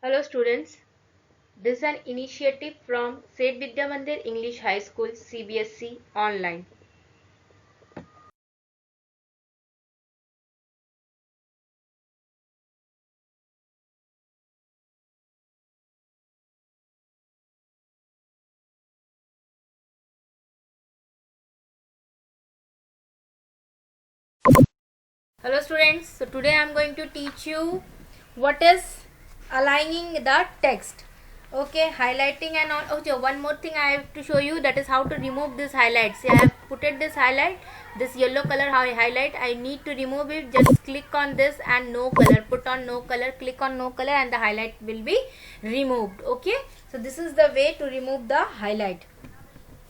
Hello students, this is an initiative from Seth Vidya Mandir English High School CBSE online. Hello students, so today I am going to teach you what is aligning the text. Okay, highlighting and all. Okay, one more thing I have to show you, that is how to remove this highlight. See, I have put it this highlight, this yellow color highlight. I need to remove it. Just click on this and no color. Put on no color. Click on no color and the highlight will be removed. Okay, so this is the way to remove the highlight.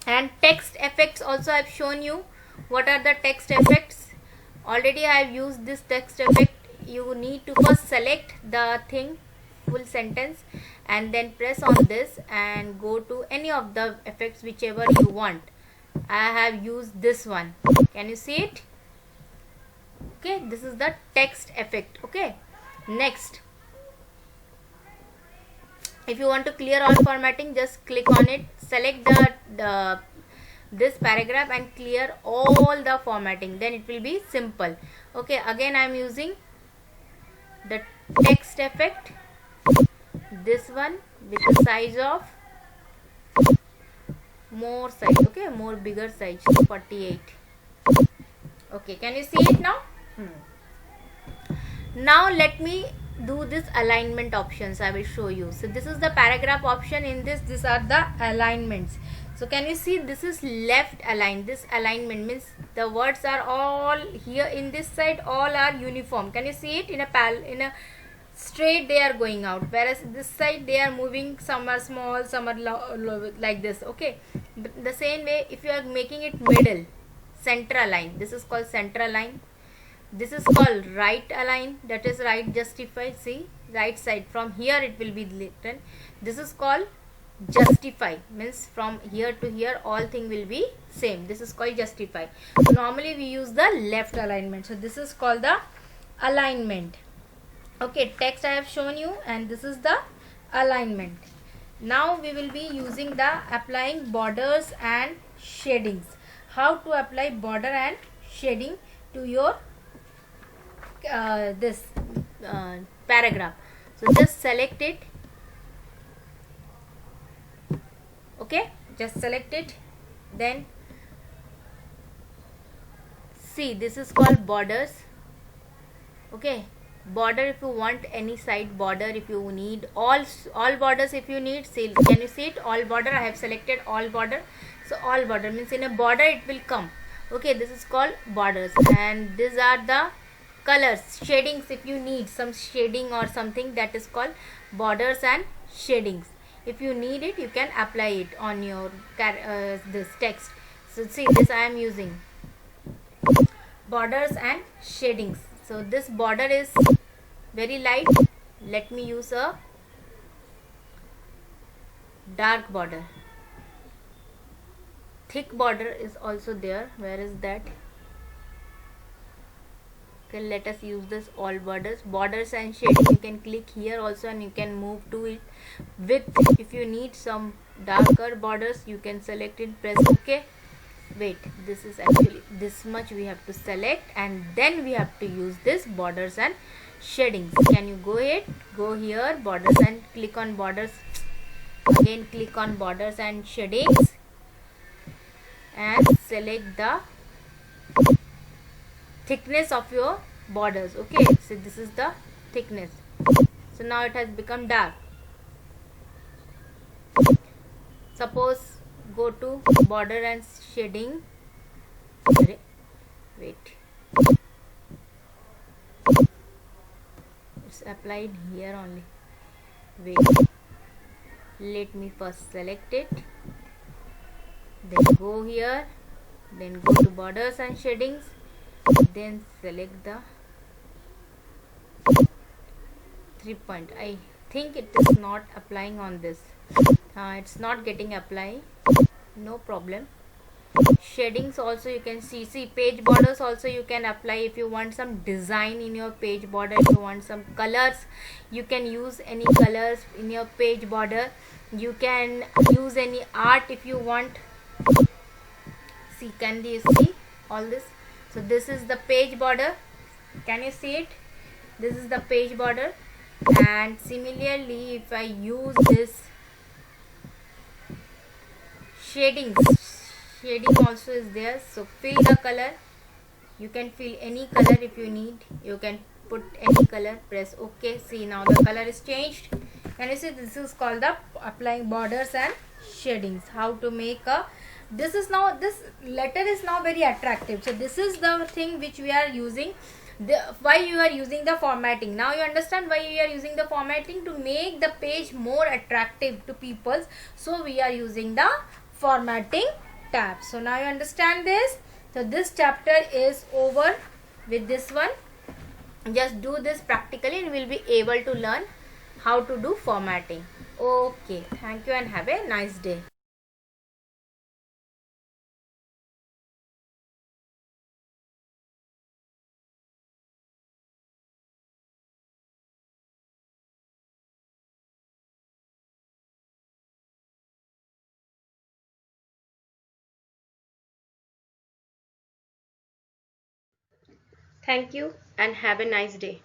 And text effects also I have shown you. What are the text effects? Already I have used this text effect. You need to first select the thing, full sentence, and then press on this and go to any of the effects whichever you want. I have used this one. Can you see it? Okay, this is the text effect. Okay, next, if you want to clear all formatting, just click on it, select the this paragraph and clear all the formatting, then it will be simple. Okay, again I am using the text effect, this one with the size of more size. Okay, more bigger size, 48. Okay, can you see it now? Now let me do this alignment options. I will show you. So this is the paragraph option. In this, these are the alignments. So can you see, this is left aligned. This alignment means the words are all here in this side, all are uniform. Can you see it? In a straight they are going out, whereas this side they are moving, some are small, some are like this. Okay, but the same way if you are making it middle, center align, this is called center align. This is called right align, that is right justify. See, right side from here it will be written. This is called justify, means from here to here all thing will be same. This is called justify. Normally we use the left alignment, so this is called the alignment. Okay, text I have shown you, and this is the alignment. Now we will be using the applying borders and shadings. How to apply border and shading to your this paragraph. So just select it. Okay, just select it, then see, this is called borders. Okay, border, if you want any side border, if you need all borders, if you need, see, can you see it? All border, I have selected all border. So all border means in a border it will come. Okay, this is called borders, and these are the colors, shadings. If you need some shading or something, that is called borders and shadings. If you need it, you can apply it on your this text. So see, this I am using borders and shadings. So this border is very light. Let me use a dark border. Thick border is also there. Where is that? Okay, let us use this all borders and shading. You can click here also and you can move to it. Width, if you need some darker borders, you can select it, press OK. Wait, this is actually this much we have to select, and then we have to use this borders and shadings. Can you go ahead, go here, borders, and click on borders. Again click on borders and shadings and select the thickness of your borders. Okay, so this is the thickness. So now it has become dark. Suppose go to border and shading. Wait, it's applied here only. Wait, let me first select it, then go here, then go to borders and shadings, then select the 3 point. I think it is not applying on this. It's not getting applied. No problem. Shadings also you can see page borders also you can apply. If you want some design in your page border, if you want some colors, you can use any colors in your page border. You can use any art if you want. See, can you see all this? So this is the page border. Can you see it? This is the page border. And similarly, if I use this shading also is there. So fill the color. You can fill any color if you need. You can put any color. Press OK. See, now the color is changed. Can you see? This is called the applying borders and shadings. How to make a, this is now, this letter is now very attractive. So this is the thing which we are using. Why you are using the formatting. Now you understand why we are using the formatting, to make the page more attractive to people. So we are using the formatting tab. So now you understand this. So this chapter is over with this one. Just do this practically and we'll be able to learn how to do formatting. Okay, thank you and have a nice day. Thank you and have a nice day.